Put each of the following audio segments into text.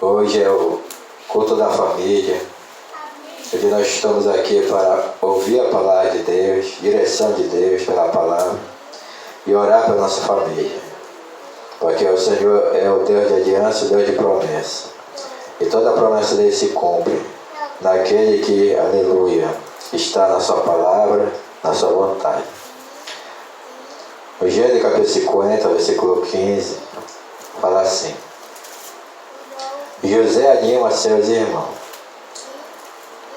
Hoje é o culto da família, onde nós estamos aqui para ouvir a palavra de Deus, direção de Deus pela palavra e orar pela nossa família. Porque o Senhor é o Deus de aliança, o Deus de promessa. E toda a promessa dele se cumpre naquele que, aleluia, está na sua palavra, na sua vontade. O Gênesis capítulo 50, versículo 15, fala assim: José anima seus irmãos.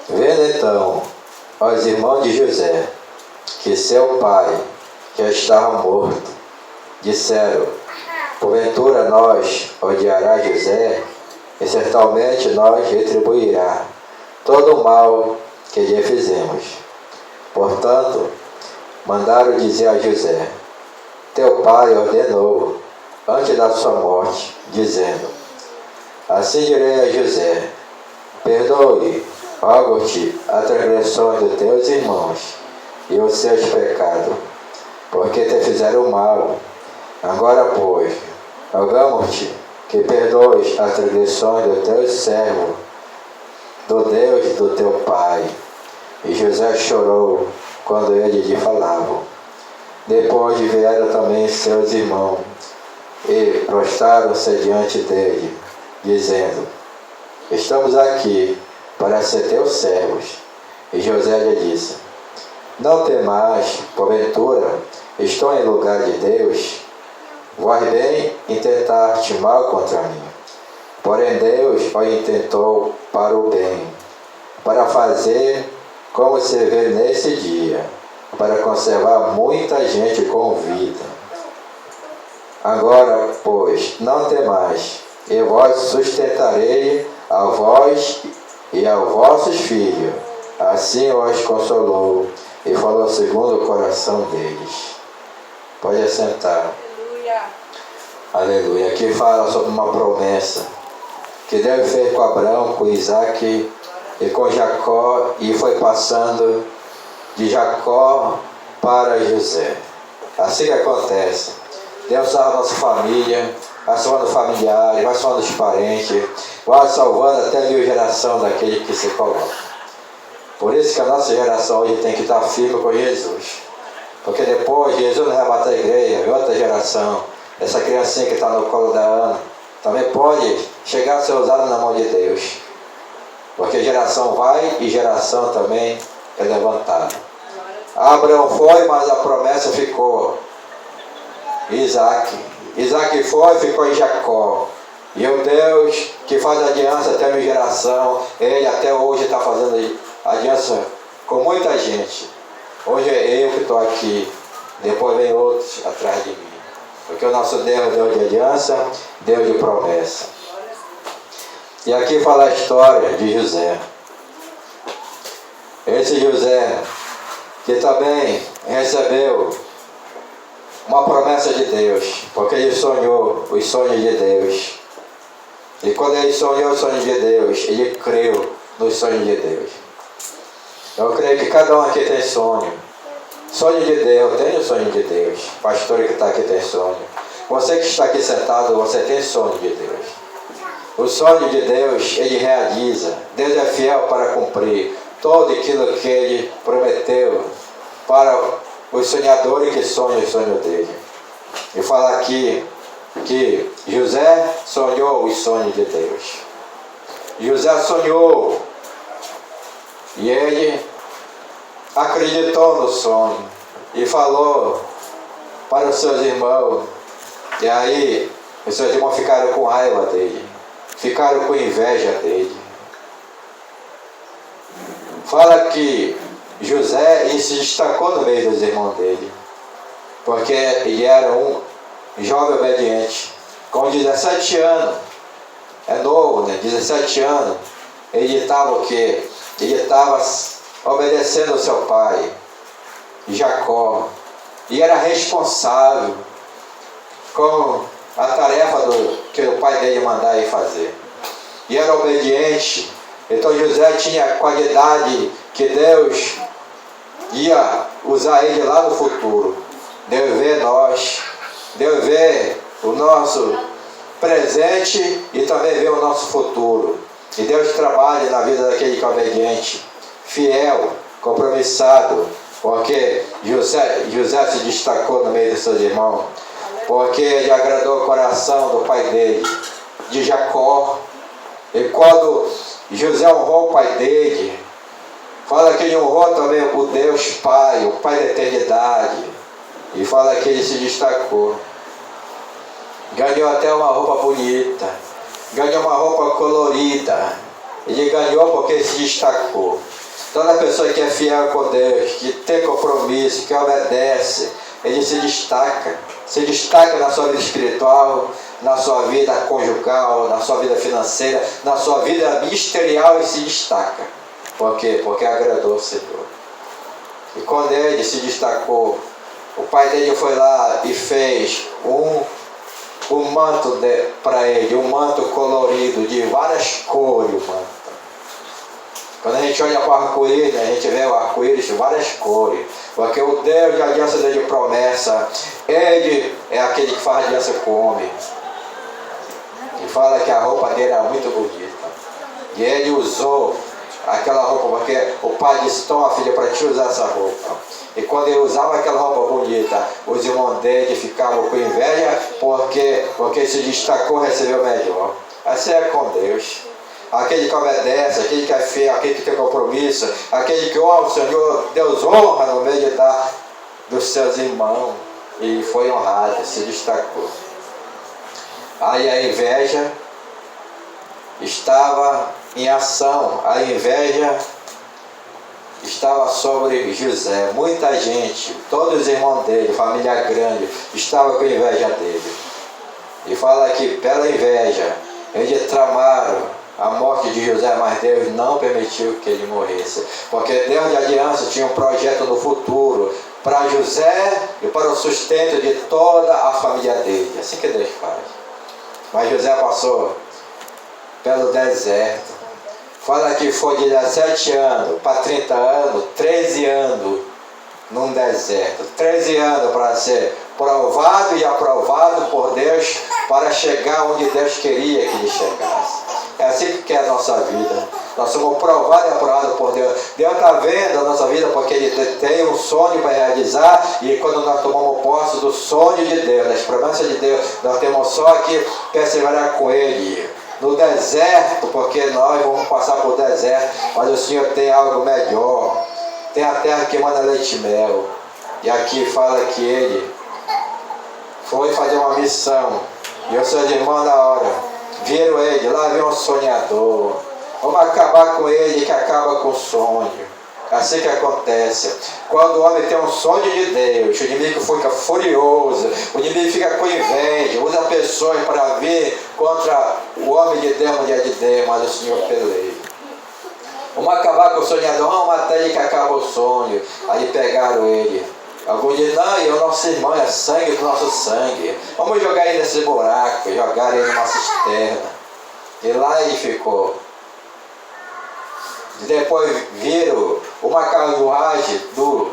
Vendo então os irmãos de José que seu pai já estava morto, disseram: porventura nós odiará José, e certamente nós retribuirá todo o mal que lhe fizemos. Portanto, mandaram dizer a José: teu pai ordenou antes da sua morte, dizendo: assim direi a José: perdoe, rogo-te, as transgressões dos teus irmãos e os seus pecados, porque te fizeram mal. Agora, pois, rogamos-te que perdoes as transgressões dos teus servos, do Deus do teu pai. E José chorou quando eles lhe falavam. Depois vieram também seus irmãos e prostraram-se diante dele, dizendo: estamos aqui para ser teus servos. E José lhe disse: não temais, porventura estou em lugar de Deus? Vós bem intentaste mal contra mim, porém Deus o intentou para o bem, para fazer como se vê nesse dia, para conservar muita gente com vida. Agora, pois, não temais, e vós sustentarei a vós e aos vossos filhos. Assim os consolou e falou segundo o coração deles. Pode assentar. Aleluia. Aleluia. Aqui fala sobre uma promessa que Deus fez com Abraão, com Isaac e com Jacó, e foi passando de Jacó para José. Assim que acontece. Deus salva a nossa família, vai salvando familiares, vai salvando os parentes, vai salvando até a 1000 geração daquele que se coloca. Por isso que a nossa geração hoje tem que estar firme com Jesus. Porque depois Jesus não vai matar a igreja, em outra geração, essa criancinha que está no colo da Ana, também pode chegar a ser usada na mão de Deus. Porque geração vai e geração também é levantada. Abraão foi, mas a promessa ficou. Isaac foi e ficou em Jacó. E o Deus que faz aliança até a 1000 geração, ele até hoje está fazendo aliança com muita gente. Hoje é eu que estou aqui, depois vem outros atrás de mim. Porque o nosso Deus é Deus de aliança, Deus de promessa. E aqui fala a história de José. Esse José, que também recebeu uma promessa de Deus, porque ele sonhou os sonhos de Deus. E quando ele sonhou os sonhos de Deus, ele creu nos sonhos de Deus. Eu creio que cada um aqui tem sonho. Sonho de Deus, tem o sonho de Deus. Pastor que está aqui tem sonho. Você que está aqui sentado, você tem sonho de Deus. O sonho de Deus, ele realiza. Deus é fiel para cumprir todo aquilo que ele prometeu para os sonhadores que sonham o sonho dele. E fala aqui que José sonhou os sonhos de Deus. José sonhou e ele acreditou no sonho e falou para os seus irmãos. E aí os seus irmãos ficaram com raiva dele, ficaram com inveja dele. Fala que José, ele se destacou no meio dos irmãos dele, porque ele era um jovem obediente. Com 17 anos, é novo, né? 17 anos, ele estava o quê? Ele estava obedecendo ao seu pai, Jacó, e era responsável com a tarefa que o pai dele mandava ele fazer. E era obediente. Então José tinha a qualidade que Deus ia usar ele lá no futuro. Deus vê nós, Deus vê o nosso presente e também vê o nosso futuro. E Deus trabalha na vida daquele que é obediente, fiel, compromissado, porque José se destacou no meio dos seus irmãos, porque ele agradou o coração do pai dele, de Jacó. E quando José honrou o pai dele, fala que ele honrou também o Deus Pai, o Pai da eternidade, e fala que ele se destacou. Ganhou até uma roupa bonita, ganhou uma roupa colorida. Ele ganhou porque ele se destacou. Toda pessoa que é fiel com Deus, que tem compromisso, que obedece, ele se destaca na sua vida espiritual, na sua vida conjugal, na sua vida financeira, na sua vida ministerial, ele se destaca. Por quê? Porque agradou o Senhor. E quando ele se destacou, o pai dele foi lá e fez um manto para ele, um manto colorido, de várias cores, o manto. Quando a gente olha para o arco-íris, a gente vê o arco-íris de várias cores. Porque o Deus de aliança de promessa, Ele é aquele que faz aliança com o homem. E fala que a roupa dele era muito bonita. E ele usou aquela roupa, porque o pai disse: toma, filha, para te usar essa roupa. E quando ele usava aquela roupa bonita, os irmãos dele ficavam com inveja, porque se destacou, recebeu melhor. Assim é com Deus. Aquele que obedece, aquele que é fiel, aquele que tem compromisso, aquele que honra o Senhor, Deus honra no meio dos seus irmãos. E foi honrado, se destacou. Aí a inveja estava em ação, a inveja estava sobre José. Muita gente, todos os irmãos dele, família grande, estava com inveja dele. E fala que pela inveja, eles tramaram a morte de José, mas Deus não permitiu que ele morresse. Porque Deus de aliança tinha um projeto no futuro para José e para o sustento de toda a família dele. Assim que Deus faz. Mas José passou pelo deserto. Fala que foi de 17 anos para 30 anos, 13 anos num deserto. 13 anos para ser provado e aprovado por Deus para chegar onde Deus queria que ele chegasse. É assim que é a nossa vida. Nós somos provados e aprovados por Deus. Deus está vendo a nossa vida porque Ele tem um sonho para realizar. E quando nós tomamos posse do sonho de Deus, das promessas de Deus, nós temos só que perseverar com Ele. No deserto, porque nós vamos passar por deserto, mas o Senhor tem algo melhor. Tem a terra que manda leite e mel. E aqui fala que Ele foi fazer uma missão. E os seus irmãos na hora viram ele, lá vem um sonhador. Vamos acabar com ele que acaba com o sonho. Assim que acontece. Quando o homem tem um sonho de Deus, o inimigo fica furioso, o inimigo fica com inveja, usa pessoas para vir contra o homem de Deus, mulher de Deus, mas o Senhor peleia. Vamos acabar com o sonhador, vamos matar ele que acaba o sonho. Aí pegaram ele. Alguns dizem: não, é o nosso irmão, é sangue do nosso sangue. Vamos jogar ele nesse buraco, jogar ele numa cisterna. E lá ele ficou. E depois viram uma carruagem do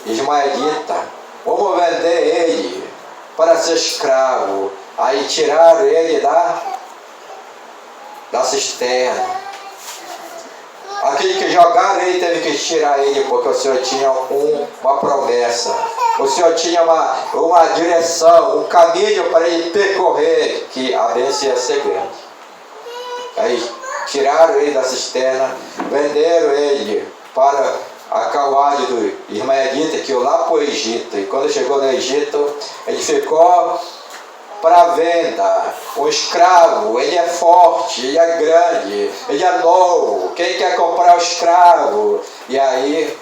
ismaelita. Vamos vender ele para ser escravo. Aí tiraram ele da cisterna. Aquele que jogaram ele teve que tirar ele, porque o Senhor tinha uma promessa. O Senhor tinha uma direção, um caminho para ele percorrer, que a bênção ia ser grande. Aí tiraram ele da cisterna, venderam ele para a carruagem do ismaelita, que ia lá para o Egito. E quando chegou no Egito, ele ficou para venda. O escravo, ele é forte, ele é grande, ele é novo. Quem quer comprar o escravo? E aí,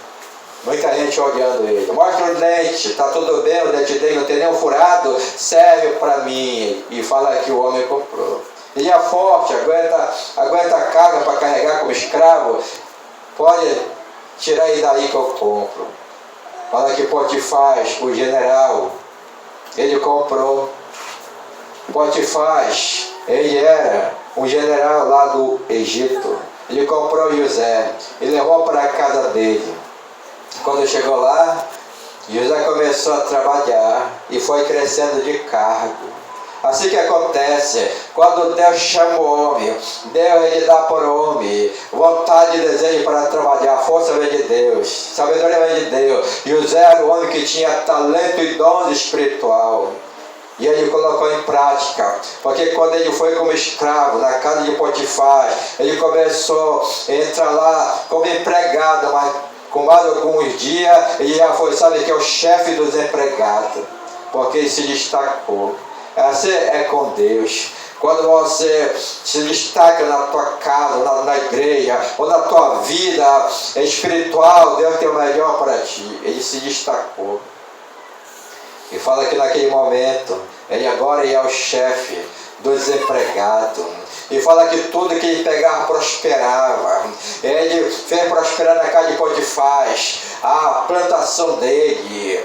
muita gente olhando ele. Mostra o dente, está tudo bem, o dente dele não tem nenhum furado, serve para mim. E fala que o homem comprou. Ele é forte, aguenta a carga para carregar como escravo. Pode tirar ele daí que eu compro. Fala que Potifar, o general, ele comprou. Potifar, ele era um general lá do Egito. Ele comprou José e levou para a casa dele. Quando chegou lá, José começou a trabalhar e foi crescendo de cargo. Assim que acontece, quando Deus chama o homem, Deus ele dá para o homem vontade e desejo para trabalhar, a força vem de Deus, sabedoria vem de Deus. José era o homem que tinha talento e dom espiritual. E ele colocou em prática, porque quando ele foi como escravo na casa de Potifar, ele começou a entrar lá como empregado, mas com mais alguns dias ele já foi, sabe, que é o chefe dos empregados, porque ele se destacou. Assim é com Deus. Quando você se destaca na tua casa, na igreja, ou na tua vida espiritual, Deus tem o melhor para ti. Ele se destacou. E fala que naquele momento, ele agora é o chefe dos empregados. E fala que tudo que ele pegava prosperava. Ele fez prosperar na casa de Potifar a plantação dele.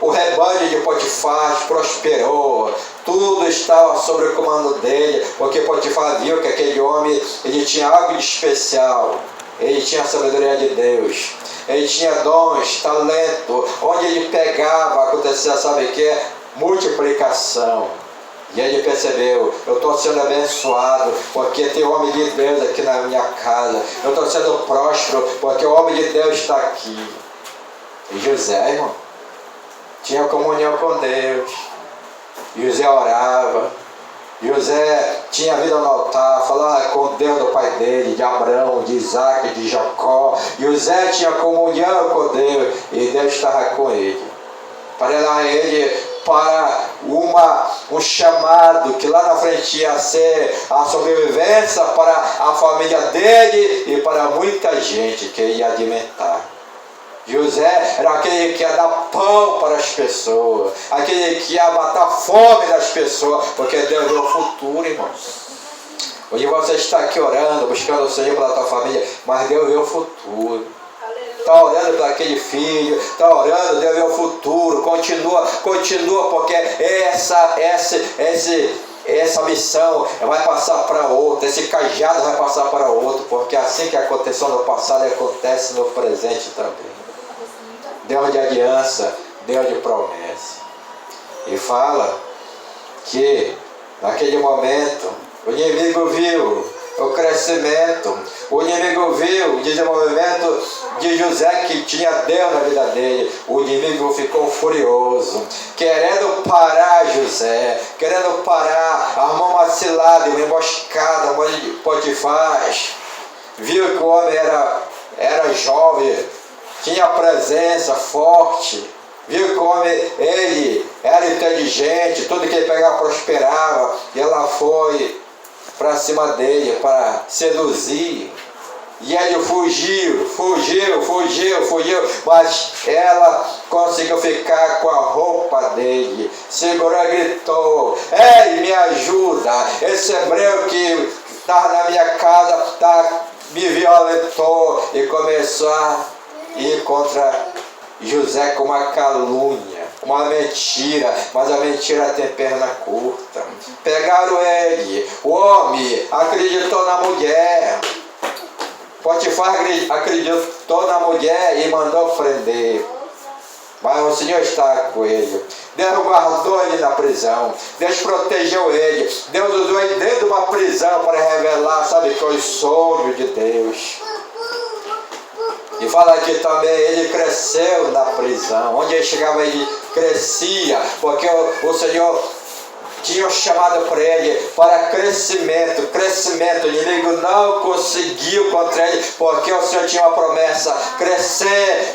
O rebanho de Potifar prosperou. Tudo estava sob o comando dele, porque Potifar viu que aquele homem ele tinha algo de especial. Ele tinha a sabedoria de Deus. Ele tinha dons, talento. Onde ele pegava, acontecia, sabe o que? Multiplicação. E ele percebeu, eu estou sendo abençoado, porque tem homem de Deus aqui na minha casa. Eu estou sendo próspero, porque o homem de Deus está aqui. E José, irmão, tinha comunhão com Deus. José orava. José tinha vida no altar, falava com Deus do pai dele, de Abraão, de Isaac, de Jacó. José tinha comunhão com Deus e Deus estava com ele. Para ele para um chamado que lá na frente ia ser a sobrevivência para a família dele e para muita gente que ia alimentar. José era aquele que ia dar pão para as pessoas, aquele que ia matar a fome das pessoas, porque Deus deu o futuro, irmãos. Hoje você está aqui orando, buscando o Senhor pela tua família, mas Deus deu o futuro. Está orando para aquele filho, está orando, Deus deu o futuro, continua, porque essa missão vai passar para outro, esse cajado vai passar para outro, porque assim que aconteceu no passado, acontece no presente também. Deus de aliança, Deus de promessa. E fala que naquele momento o inimigo viu o crescimento, o inimigo viu o desenvolvimento de José, que tinha Deus na vida dele. O inimigo ficou furioso, querendo parar José, querendo parar, armou uma cilada, uma emboscada, uma de Potifar. Viu que o homem era jovem, tinha presença forte. Viu que o homem, ele era inteligente, tudo que ele pegava prosperava. E ela foi para cima dele para seduzir. E ele fugiu, mas ela conseguiu ficar com a roupa dele. Segurou e gritou: ei, me ajuda! Esse hebreu que estava na minha casa me violentou. E começou a ir contra José com uma calúnia, uma mentira, mas a mentira tem perna curta. Pegaram ele, o homem acreditou na mulher. Potifar acreditou na mulher e mandou prender. Mas o Senhor está com ele. Deus guardou ele na prisão. Deus protegeu ele. Deus usou ele dentro de uma prisão para revelar, sabe, que os sonhos de Deus. E fala aqui também, ele cresceu na prisão. Onde ele chegava, ele crescia, porque o Senhor tinha chamado para ele para crescimento. O inimigo não conseguiu contra ele, porque o Senhor tinha uma promessa: crescer,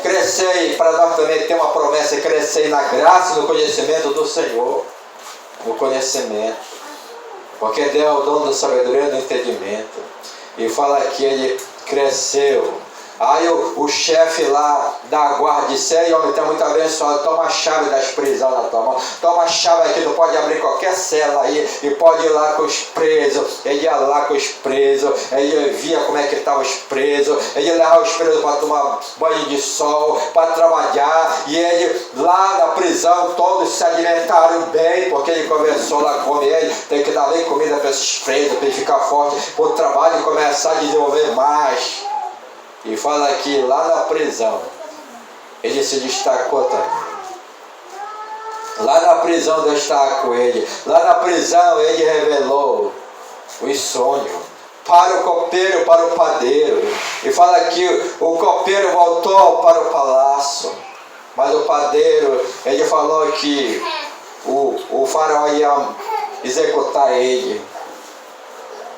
e para nós também tem uma promessa: crescer na graça e no conhecimento do Senhor. No conhecimento, porque Deus é o dono da sabedoria e do entendimento. E fala que ele cresceu. Aí o chefe lá da guarda disse: ei, homem, está muito abençoado, toma a chave das prisões na tua mão, toma a chave aqui, tu pode abrir qualquer cela aí e pode ir lá com os presos. Ele ia lá com os presos, ele via como é que estavam os presos, ele levava os presos para tomar banho de sol, para trabalhar, e ele lá na prisão todos se alimentaram bem, porque ele conversou lá com ele: tem que dar bem comida para esses presos, para ele ficar forte para o trabalho e começar a desenvolver mais. E fala que lá na prisão ele se destacou também. Lá na prisão Deus estava com ele. Lá na prisão ele revelou os sonhos para o copeiro, para o padeiro. E fala que o copeiro voltou para o palácio. Mas o padeiro, ele falou que o faraó ia executar ele.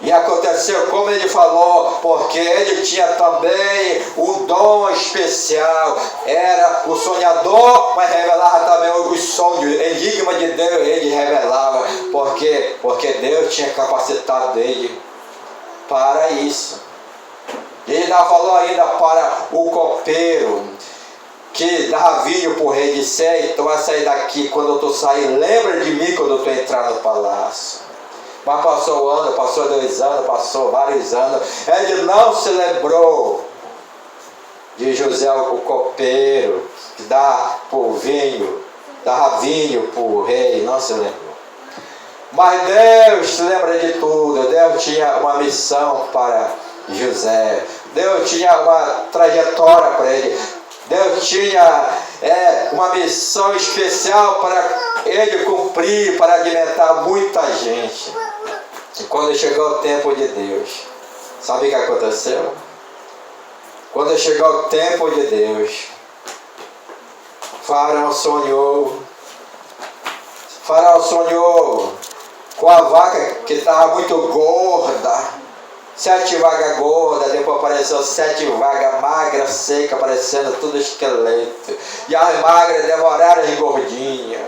E aconteceu como ele falou, porque ele tinha também um dom especial. Era o sonhador, mas revelava também os sonhos. Enigma de Deus ele revelava. Porque Deus tinha capacitado ele para isso. Ele ainda falou ainda para o copeiro, que dava vinho para o rei, disse: tu vai sair daqui, quando eu estou saindo, lembra de mim quando eu estou entrando no palácio. Mas passou um ano, passou 2 anos, passou vários anos. Ele não se lembrou de José, o copeiro, que dava vinho para o rei, não se lembrou. Mas Deus se lembra de tudo. Deus tinha uma missão para José. Deus tinha uma trajetória para ele. Deus tinha uma missão especial para ele cumprir, para alimentar muita gente. E quando chegou o tempo de Deus, sabe o que aconteceu? Quando chegou o tempo de Deus, Faraó sonhou com a vaca que estava muito gorda. 7 vagas gordas, depois apareceu 7 vagas magras, secas, parecendo tudo esqueleto. E as magras devoraram as gordinhas.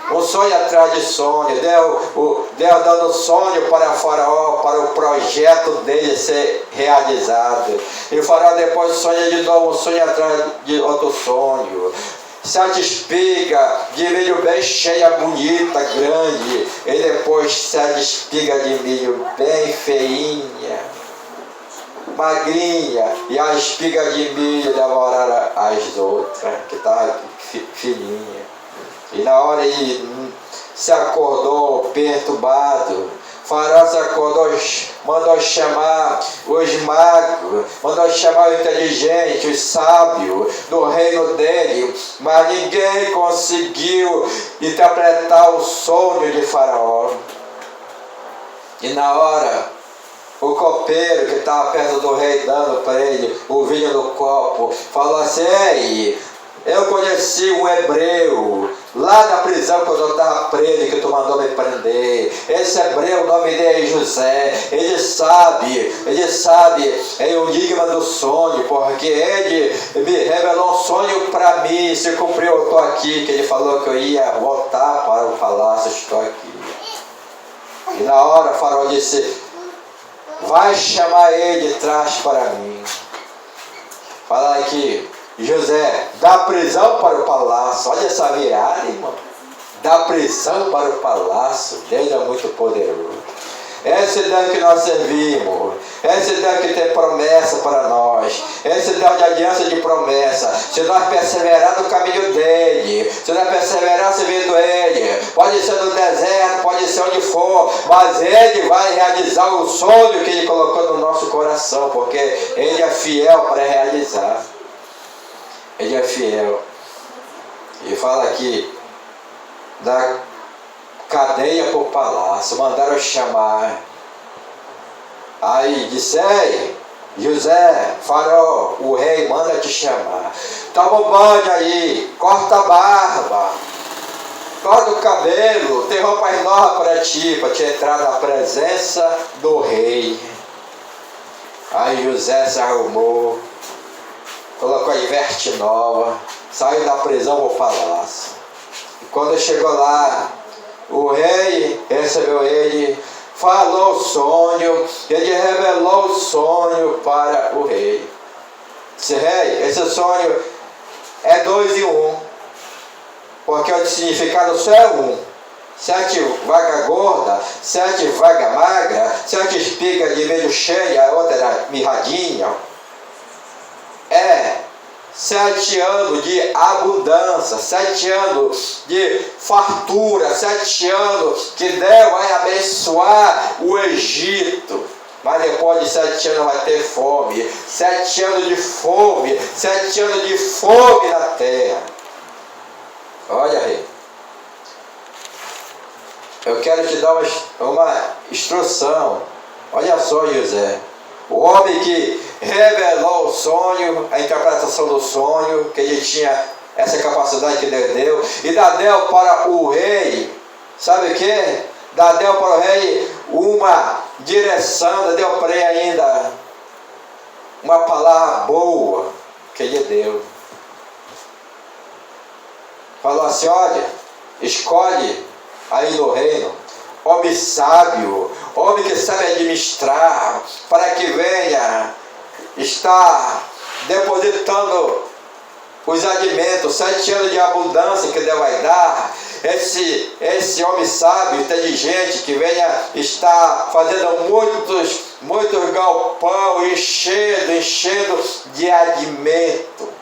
Um sonho atrás de sonho. Deus dando sonho para o faraó, para o projeto dele ser realizado. E o faraó depois sonha de novo, um sonho atrás de outro sonho. 7 espigas de milho bem cheia, bonita, grande. E depois 7 espigas de milho bem feinha, magrinha. E a espiga de milho devoraram as outras, que estavam fininhas. E na hora ele se acordou perturbado. Faraó se acordou, mandou chamar os magos, mandou chamar o inteligente, os sábios do reino dele, mas ninguém conseguiu interpretar o sonho de Faraó. E na hora, o copeiro que estava perto do rei, dando para ele o vinho no copo, falou assim: ei, eu conheci um hebreu lá na prisão quando eu estava preso, que tu mandou me prender. Esse hebreu, o nome dele é José. Ele sabe é o enigma do sonho, porque ele me revelou um sonho para mim. Se cumpriu, eu estou aqui, que ele falou que eu ia voltar para o palácio, estou aqui. E na hora o faraó disse: vai chamar ele, traz para mim. Fala aqui, José, da prisão para o palácio. Olha essa virada, irmão. Da prisão para o palácio. Deus é muito poderoso. Esse Deus que nós servimos, esse Deus que tem promessa para nós, esse Deus de aliança de promessa. Se nós perseverar no caminho dele, se nós perseverar servindo ele, pode ser no deserto, pode ser onde for, mas ele vai realizar o sonho que ele colocou no nosso coração, porque ele é fiel para realizar. Ele é fiel. E fala aqui da cadeia para o palácio. Mandaram chamar. Aí disse: ei, José, Faraó, o rei manda te chamar. Toma um banho aí, corta a barba, corta o cabelo, tem roupas novas para te entrar na presença do rei. Aí José se arrumou, colocou a veste nova, saiu da prisão ao palácio. E quando chegou lá, o rei recebeu ele, falou o sonho, ele revelou o sonho para o rei. Disse: rei, esse sonho é 2 em 1, porque o significado só é 1. 7 vagas gordas, 7 vagas magras, 7 espigas de milho cheia, a outra era mirradinha. 7 anos de abundância, 7 anos de fartura, 7 anos que Deus vai abençoar o Egito. Mas depois de 7 anos vai ter fome. 7 anos de fome, 7 anos de fome na terra. Olha, rei, eu quero te dar uma instrução. Olha só, José, o homem que revelou o sonho, a interpretação do sonho, que ele tinha essa capacidade que Deus deu, e deu para o rei, sabe o que? Deu para o rei uma direção, deu para ele ainda uma palavra boa que ele deu. Falou assim: olha, escolhe aí no reino homem sábio, homem que sabe administrar, para que venha estar depositando os alimentos, 7 anos de abundância que Deus vai dar. Esse homem sábio, inteligente, que venha estar fazendo muitos galpão, enchendo de alimento.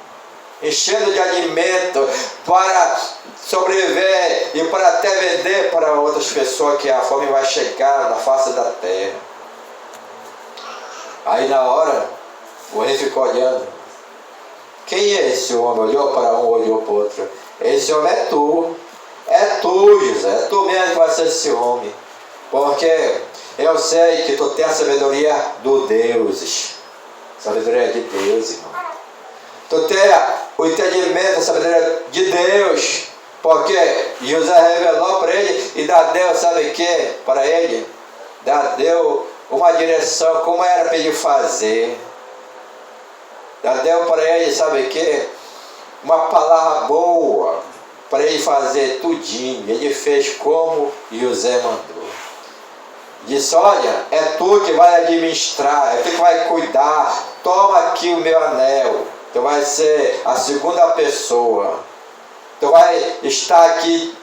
Enchendo de alimento para sobreviver e para até vender para outras pessoas, que a fome vai chegar na face da terra. Aí na hora, o rei ficou olhando. Quem é esse homem? Olhou para um, olhou para o outro. Esse homem é tu. É tu, José. É tu mesmo que vai ser esse homem. Porque eu sei que tu tem a sabedoria do Deus. Sabedoria de Deus, irmão. Tu tem o entendimento, a sabedoria de Deus. Porque José revelou para ele e deu, sabe o que? Para ele, deu uma direção, como era para ele fazer. Deu para ele, sabe o que? Uma palavra boa para ele fazer tudinho. Ele fez como José mandou. Disse: olha, é tu que vai administrar, é tu que vai cuidar. Toma aqui o meu anel. Tu vai ser a segunda pessoa. Tu vai estar aqui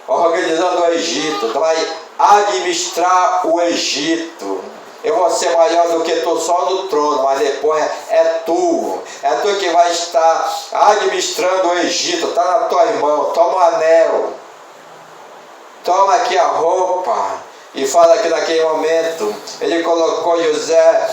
organizando o Egito. Tu vai administrar o Egito. Eu vou ser maior do que tu só no trono, mas depois é tu. É tu que vai estar administrando o Egito. Está na tua mão. Toma o anel. Toma aqui a roupa. E fala que naquele momento ele colocou José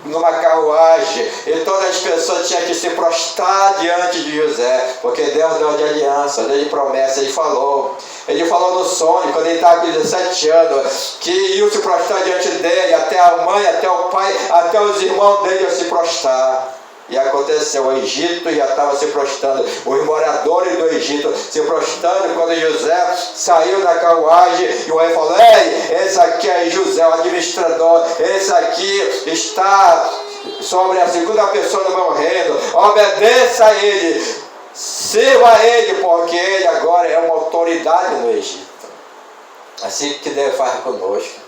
numa carruagem, e todas as pessoas tinham que se prostrar diante de José, porque Deus deu de aliança, deu de promessa. Ele falou no sonho, quando ele estava com 17 anos, que iam se prostrar diante dele, até a mãe, até o pai, até os irmãos dele iam se prostrar. E aconteceu, o Egito já estava se prostrando, os moradores do Egito se prostrando, quando José saiu da carruagem, e o rei falou: ei, esse aqui é José, o administrador, esse aqui está sobre a segunda pessoa do meu reino, obedeça a ele, sirva a ele, porque ele agora é uma autoridade no Egito. Assim que Deus faz conosco.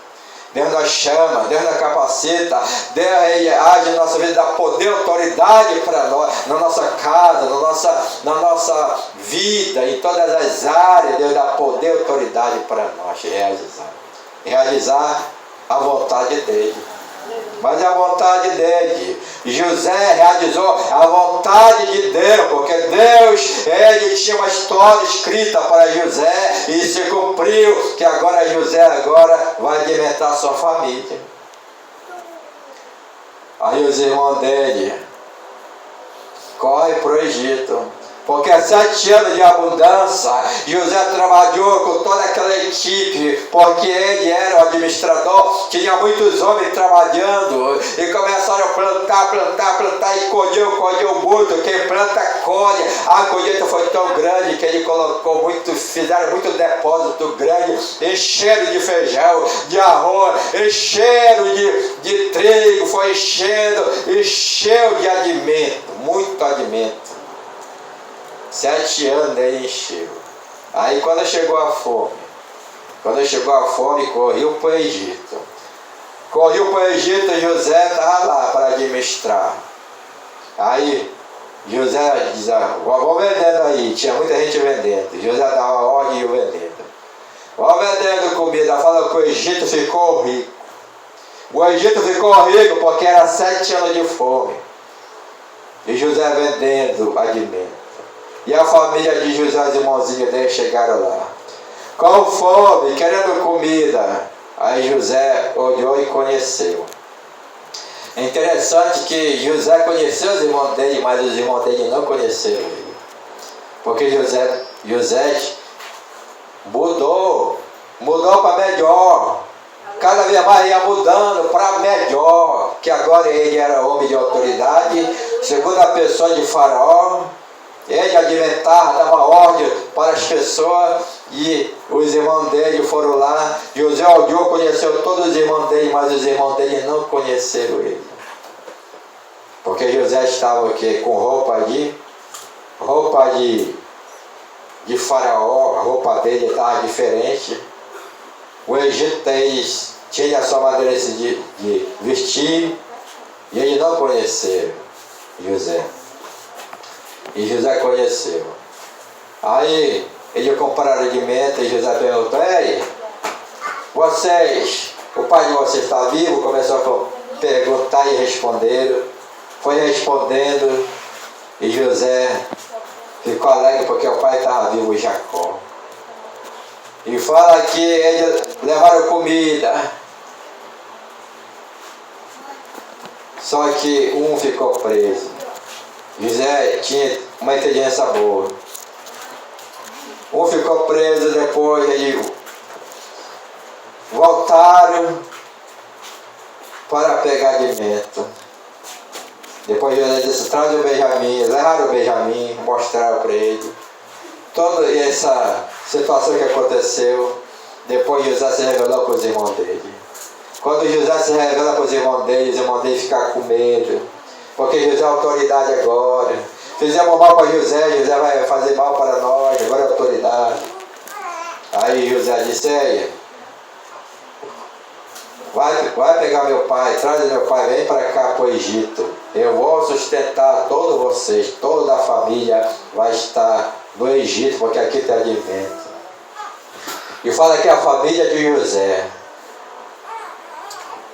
Deus nos chama, Deus nos capacita, Deus age na nossa vida, dá poder, autoridade para nós, na nossa casa, na nossa vida, em todas as áreas. Deus dá poder, autoridade para nós realizar a vontade dele. Mas é a vontade dele. José realizou a vontade de Deus, porque Deus, ele tinha uma história escrita para José, e se cumpriu, que agora José vai alimentar a sua família. Aí os irmãos dele correm para o Egito, porque 7 anos de abundância, José trabalhou com toda aquela equipe, porque ele era o administrador, tinha muitos homens trabalhando, e começaram a plantar, e colheu muito. Quem planta, colhe. A colheita foi tão grande que ele fizeram muito depósito grande, encheram de feijão, de arroz, encheram de trigo, foi encheu de alimento, muito alimento. 7 anos ele encheu. Aí quando chegou a fome, correu para o Egito. José estava lá para administrar. Aí José diz: vou vendendo aí. Tinha muita gente vendendo. José dava ordem e ia vendendo. Vou vendendo comida. Fala que o Egito ficou rico. O Egito ficou rico porque era 7 anos de fome. E José vendendo alimento. E a família de José, os irmãozinhos dele, chegaram lá com fome, querendo comida. Aí José olhou e conheceu. É interessante que José conheceu os irmãos dele, mas os irmãos dele não conheceram ele, porque José José mudou para melhor. Cada vez mais ia mudando para melhor, que agora ele era homem de autoridade, segunda pessoa de Faraó. Ele alimentava, dava ordem para as pessoas, e os irmãos dele foram lá. José olhou, conheceu todos os irmãos dele, mas os irmãos dele não conheceram ele. Porque José estava aqui com roupa de Faraó, a roupa dele estava diferente. O Egito tinha a sua maneira de vestir, e eles não conheceram José. E José conheceu. Aí ele compraram alimento e José perguntou: ei, o pai de vocês está vivo? Começou a perguntar e responderam. Foi respondendo, e José ficou alegre porque o pai estava vivo, Jacó. E fala que eles levaram comida. Só que um ficou preso. José tinha uma inteligência boa. Um ficou preso, depois eles voltaram para pegar alimento. Depois José disse: traz o Benjamim. Levaram o Benjamim, mostraram para ele toda essa situação que aconteceu. Depois José se revelou para os irmãos dele. Quando José se revela para os irmãos dele ficam com medo, porque José é autoridade agora. Fizemos mal para José, José vai fazer mal para nós, agora é autoridade. Aí José disse: ei, vai pegar meu pai, traz meu pai, vem para cá para o Egito. Eu vou sustentar todos vocês, toda a família vai estar no Egito, porque aqui tem alimento. E fala que a família de José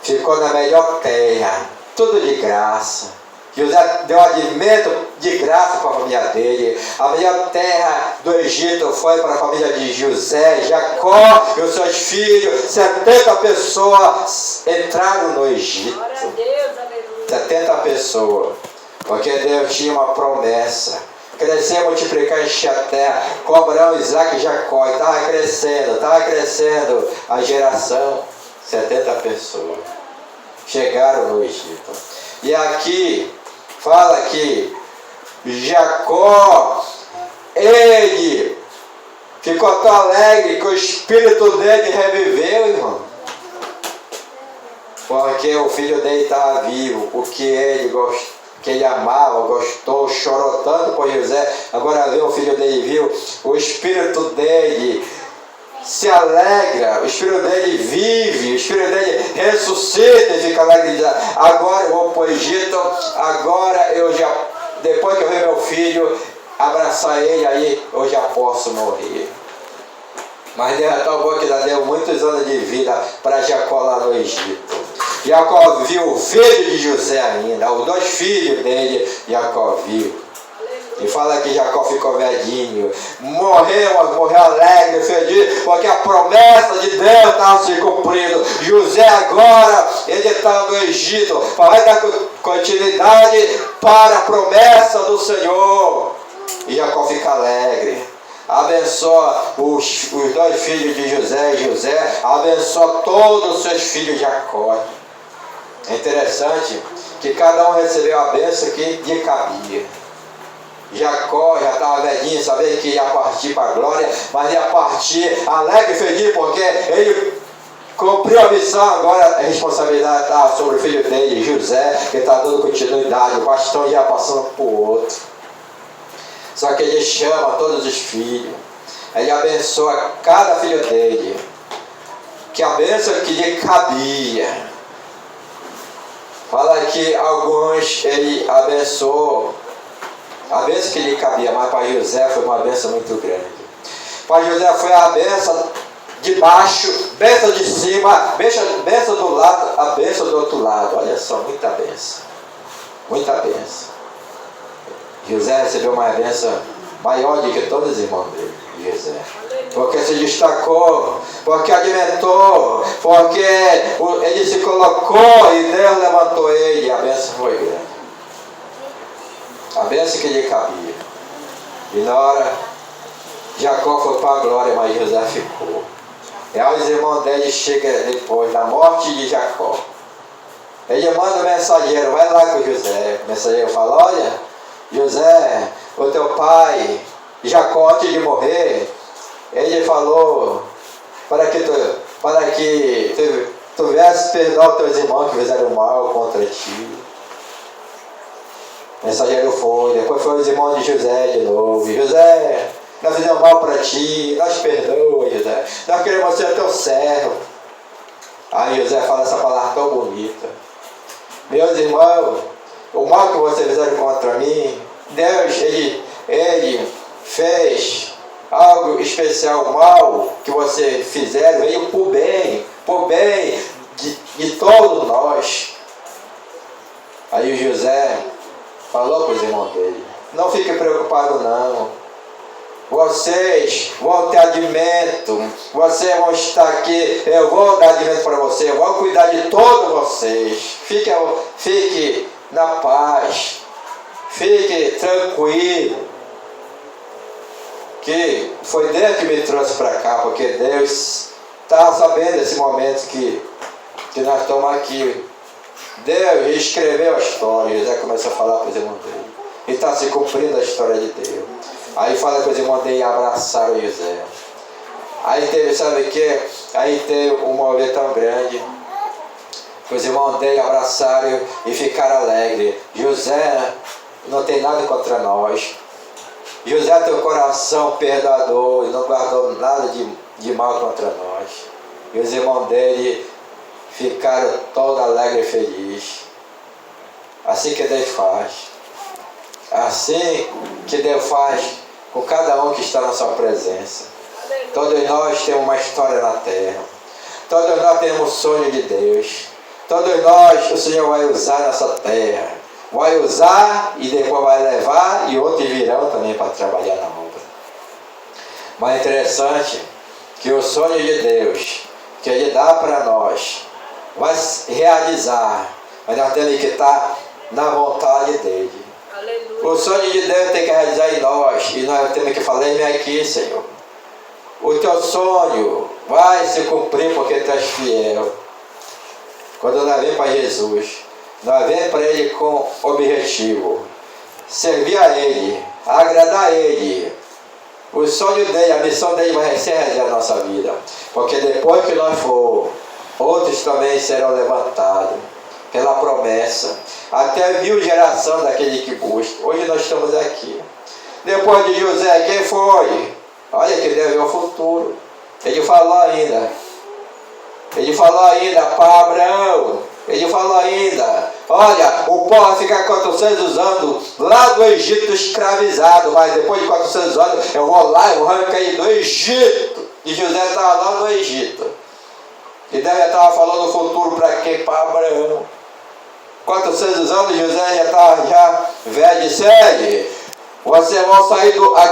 ficou na melhor terra, tudo de graça. José deu alimento de graça para a família dele. A melhor terra do Egito foi para a família de José, Jacó e os seus filhos. 70 pessoas entraram no Egito. Glória a Deus, aleluia. 70 pessoas. Porque Deus tinha uma promessa: crescer, multiplicar, encher a terra, com Abraão, Isaac e Jacó. E estava crescendo a geração. 70 pessoas chegaram no Egito. E aqui fala que Jacó, ele ficou tão alegre que o espírito dele reviveu, irmão. Porque o filho dele estava vivo, o que ele amava, gostou, chorou tanto por José. Agora vê o filho dele vivo, o espírito dele se alegra, o espírito dele vive, o espírito dele ressuscita e fica alegre e diz: agora eu vou para o Egito, agora depois que eu ver meu filho, abraçar ele, aí eu já posso morrer. Mas Deus é tão bom que ainda deu muitos anos de vida para Jacó lá no Egito. Jacó viu o filho de José ainda, os 2 filhos dele, Jacó viu. E fala que Jacó ficou velhinho, morreu alegre, feliz, porque a promessa de Deus estava se cumprindo. José agora, ele está no Egito, vai dar continuidade para a promessa do Senhor. E Jacó fica alegre, abençoa os 2 filhos de José, e José abençoa todos os seus filhos de Jacó. É interessante que cada um recebeu a bênção que lhe cabia. Jacó já estava velhinho, sabia que ia partir para a glória, mas ia partir alegre e feliz, porque ele cumpriu a missão. Agora a responsabilidade estava sobre o filho dele, José, que está dando continuidade, o bastão já passando para o outro. Só que ele chama todos os filhos, ele abençoa cada filho dele, que a bênção que lhe cabia. Fala que alguns ele abençoou, a bênção que lhe cabia, mas para José foi uma bênção muito grande. Para José foi a bênção de baixo, bênção de cima, bênção do lado, a bênção do outro lado. Olha só, muita bênção. Muita bênção. José recebeu uma bênção maior do que todos os irmãos dele, José. Porque se destacou, porque alimentou, porque ele se colocou e Deus levantou ele, a bênção foi grande. A bênção que lhe cabia. E na hora, Jacó foi para a glória, mas José ficou. E aí os irmãos dele chegam depois da morte de Jacó. Ele manda o mensageiro, vai lá com José. O mensageiro fala, olha, José, o teu pai, Jacó, antes de morrer, ele falou para que tu viesse perdoar os teus irmãos que fizeram mal contra ti. O mensageiro foi, depois foi os irmãos de José de novo. José, nós fizemos mal para ti, nós perdoa, José. Nós queremos ser teu servo. Aí José fala essa palavra tão bonita. Meus irmãos, o mal que vocês fizeram contra mim, Deus, Ele fez algo especial. O mal que vocês fizeram veio por bem de todos nós. Aí o José falou para os irmãos dele, não fique preocupado não. Vocês vão ter alimento, vocês vão estar aqui, eu vou dar alimento para vocês, eu vou cuidar de todos vocês. Fique na paz, fique tranquilo, que foi Deus que me trouxe para cá, porque Deus está sabendo desse momento que nós estamos aqui. Deus escreveu a história. José começou a falar para os irmãos dele, e está se cumprindo a história de Deus. Aí fala que os irmãos dele abraçaram José. Aí teve, sabe o que? Aí teve um mover tão grande, que os irmãos dele abraçaram e ficaram alegres. José não tem nada contra nós. José tem um coração perdoador e não guardou nada de mal contra nós. E os irmãos dele ficaram todos alegres e felizes. Assim que Deus faz. Assim que Deus faz com cada um que está na sua presença. Todos nós temos uma história na terra. Todos nós temos um sonho de Deus. Todos nós, o Senhor vai usar nessa terra. Vai usar e depois vai levar, e outros virão também para trabalhar na obra. Mas é interessante que o sonho de Deus, que Ele dá para nós, vai se realizar, mas nós temos que estar na vontade dEle. Aleluia. O sonho de Deus tem que realizar em nós, e nós temos que falar, vem aqui, Senhor. O teu sonho vai se cumprir porque tu és fiel. Quando nós vemos para Jesus, nós vemos para Ele com objetivo, servir a Ele, agradar a Ele. O sonho dele, a missão dele vai ser realizada na nossa vida, porque depois que nós for, outros também serão levantados pela promessa, até 1000 gerações daquele que busca. Hoje nós estamos aqui. Depois de José, quem foi? Olha que Deus vê o futuro. Ele falou ainda para Abraão, ele falou ainda, olha, o povo vai ficar 400 anos lá do Egito escravizado, mas depois de 400 anos eu vou lá, eu vou arrancar do Egito. E José estava lá no Egito. E Deus já estava falando o futuro para quem? Para Abraão. 400 anos, José já estava velho, disse, vocês vão sair